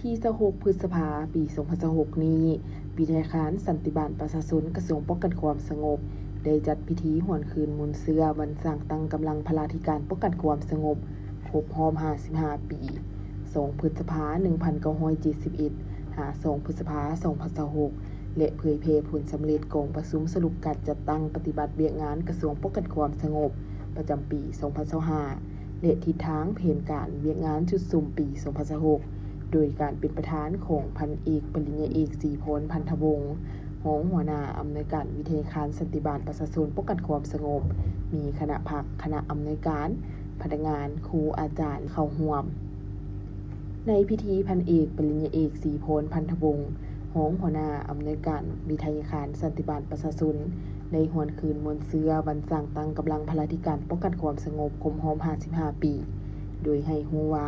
ที่26พฤษภาคมปี2026นี้วิทยาคารสันติบาลประชาชนกระทรวงป้องกันความสงบได้จัดพิธีหวนคืนมูลเสือวันสร้างตั้งกำลังพลาธิการป้องกันความสงบครบรอบ55 ปี2พฤษภาคม1971 2พฤษภาคม2026และเผยแพร่ผลสำเร็จของประชุมสรุปการจัดตั้งปฏิบัติเวียกงานกระทรวงป้องกันความสงบประจำปี2025และทิศทางแผนการเวียกงานชุดสุ่มปี2026โดยการเป็นประธานของพันเอกปริญญาเอกศรีพลพันธวงศ์รองหัวหน้าอำนวยการวิทยาคารสันติบาลประชาชนป้องกันความสงบมีคณะพักคณะอำนวยการพนักงานครูอาจารย์เข้าร่วมในพิธีพันเอกปริญญาเอกศรีพลพันธวงศ์รองหัวหน้าอำนวยการวิทยาคารสันติบาลประชาชนได้หวนคืนมวลเสือวันสร้างตั้งกำลังพลาธิการป้องกันความสงบครบรอบ55 ปีโดยให้ฮู้ว่า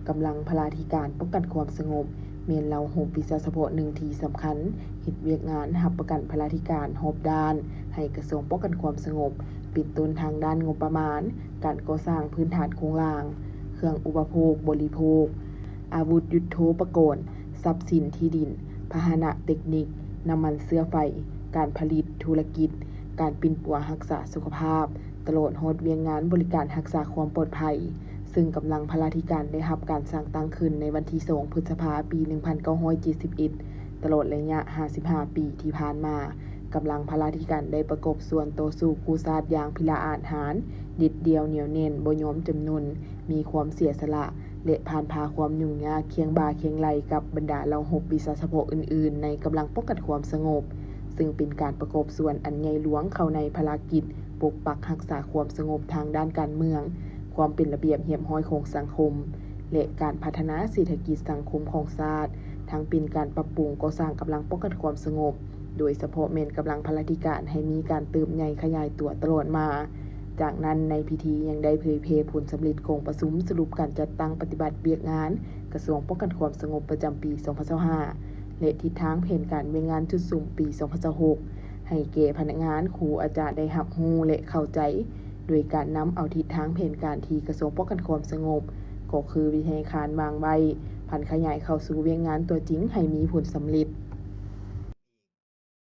กำลังพลาธิการป้องกันความสงบแม่นเราโหมวิชาเฉพาะหนึ่งที่สำคัญเฮ็ดเวียกงานรับประกันพลาธิการรอบด้านให้กระทรวงป้องกันความสงบเป็นต้นทางด้านงบประมาณการก่อสร้างพื้นฐานโครงสร้างเครื่องอุปโภคบริโภคอาวุธยุทโธปกรณ์ทรัพย์สินที่ดินพาหนะเทคนิคน้ำมันเชื้อไฟการผลิตธุรกิจการปิ่นปัวรักษาสุขภาพตลอดฮอดเวียกงานบริการรักษาความปลอดภัยซึ่งกำลังพลาธิการได้รับการสร้างตั้งขึ้นในวันที่2พฤษภาคมปี1971ตลอดระยะ55 ปีที่ผ่านมากำลังพลาธิการได้ประกบส่วนต่อสู้กู้ชาติอย่างพิลาอาจหาญเด็ดเดียวเหนียวแน่นบ่ยอมจำนนมีความเสียสละและผ่านพาความยุ่งยากเคียงบ่าเคียงไหลกับบรรดาเหล่าหบวิชาเฉพาะอื่นๆในกำลังป้องกันความสงบซึ่งเป็นการประกบส่วนอันใหญ่หลวงเข้าในภารกิจปกปักรักษาความสงบทางด้านการเมืองความเป็นระเบียบเรียบร้อยของสังคมและการพัฒนาเศรษฐกิจสังคมของชาติทั้งเป็นการปรับปรุงก่อสร้างกำลังป้องกันความสงบโดยเฉพาะแม่นกำลังพลาธิการให้มีการเติบใหญ่ขยายตัวตลอดมาจากนั้นในพิธียังได้เผยแพร่ผลสำเร็จของประชุมสรุปการจัดตั้งปฏิบัติเวียกงานกระทรวงป้องกันความสงบประจำปี2025และทิศทางแผนการเวียกงานชุดสุ่มปี2026ให้แก่พนักงานครูอาจารย์ได้รับรู้และเข้าใจโดยการนำเอาทิศทางแผนการที่กระทรวงป้องกันความสงบก็คือวิทยาคารวางไว้พันขยายเข้าสู่เวียกงานตัวจริงให้มีผลสำเร็จ